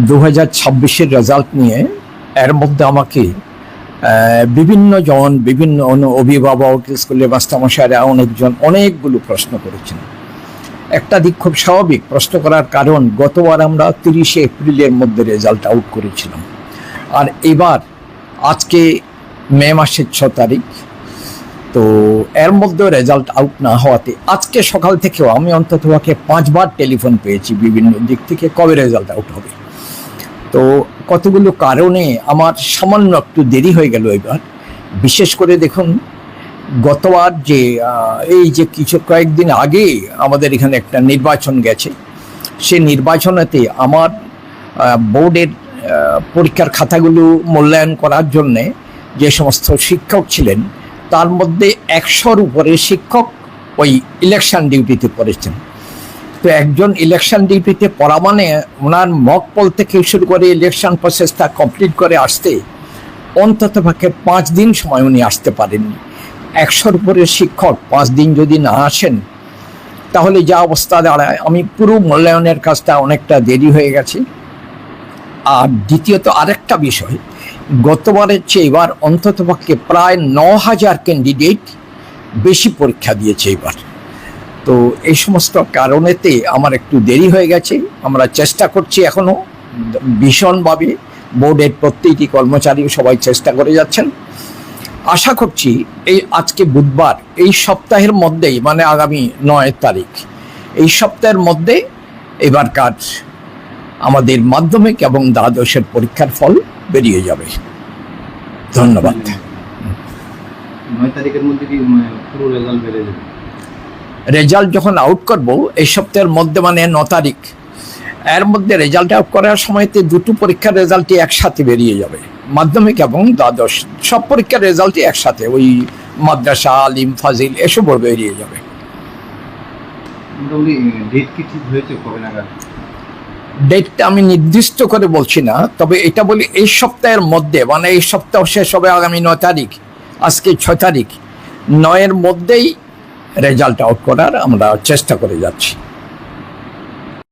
2026-এর result নিয়ে এর মধ্যে আমাকে বিভিন্ন অভিভাবক, স্কুলের মাস্টারমশাইরা অনেকগুলো প্রশ্ন করেছেন। একটা দিক খুব স্বাভাবিক, প্রশ্ন করার কারণ গতবার আমরা 30 এপ্রিলের মধ্যে রেজাল্ট আউট করেছিলাম, আর এবার আজকে মে মাসের 6 তারিখ, তো এর মধ্যে রেজাল্ট আউট না হওয়াতে আজকে সকাল থেকেও আমি অন্তত 5বার টেলিফোন পেয়েছি বিভিন্ন দিক থেকে কবে রেজাল্ট আউট হবে। তো কতগুলো কারণে আমার সামান্য একটু দেরি হয়ে গেল এবার। বিশেষ করে দেখুন, গতবার যে কয়েকদিন আগে আমাদের এখানে একটা নির্বাচন গেছে, সেই নির্বাচনেতে আমার বোর্ডের পরীক্ষার খাতাগুলো মূল্যায়ন করার জন্যে যে সমস্ত শিক্ষক ছিলেন, তার মধ্যে 100-র উপরে শিক্ষক ওই ইলেকশন ডিউটিতে পড়েছেন। তো একজন ইলেকশন ডিউটিতে পড়া মানে ওনার মক পোল থেকে শুরু করে ইলেকশন প্রসেসটা কমপ্লিট করে আসতে অন্তত পক্ষে 5 দিন সময় উনি আসতে পারেননি। 100-র উপরে শিক্ষক 5 দিন যদি না আসেন, তাহলে যা অবস্থা দাঁড়ায়, আমি পুরো মূল্যায়নের কাজটা অনেকটা দেরি হয়ে গেছে। আর দ্বিতীয়ত আরেকটা বিষয়, গতবারের চেয়ে এবার অন্তত পক্ষে প্রায় 9000 ক্যান্ডিডেট বেশি পরীক্ষা দিয়েছে এবার। তো এই সমস্ত কারণেতে আমার একটু দেরি হয়ে গেছে। আমরা চেষ্টা করছি এখনও ভীষণভাবে, বোর্ডের প্রত্যেকটি কর্মচারী সবাই চেষ্টা করে যাচ্ছেন। আশা করছি এই আজকে বুধবার, এই সপ্তাহের মধ্যেই, মানে আগামী 9 তারিখ, এই সপ্তাহের মধ্যে এবার কাজ আমাদের মাধ্যমিক এবং দ্বাদশের পরীক্ষার ফল বেরিয়ে যাবে। ধন্যবাদ। 9 তারিখের মধ্যে কি পুরো রেজাল্ট বেরিয়ে যাবে? রেজাল্ট যখন আউট করব এই সপ্তাহের মধ্যে, মানে 9 তারিখ, এর মধ্যে রেজাল্ট আউট করার সময়তে দুটো পরীক্ষার রেজাল্টই একসাথে বেরিয়ে যাবে, মাধ্যমিক এবং দ্বাদশ সব পরীক্ষার রেজাল্টই একসাথে, ওই মাদ্রাসা, আলিম, ফাজিল এসবও বেরিয়ে যাবে। ডেট কি ঠিক হয়েছে কবে নাগাদ? ডেটটা আমি নির্দিষ্ট করে বলছি না, তবে এটা বলি এই সপ্তাহের মধ্যে, মানে এই সপ্তাহ শেষ হবে আগামী 9 তারিখ, আজকে 6 তারিখ, 9-এর মধ্যেই রেজাল্ট আউট করার আমরা চেষ্টা করে যাচ্ছি।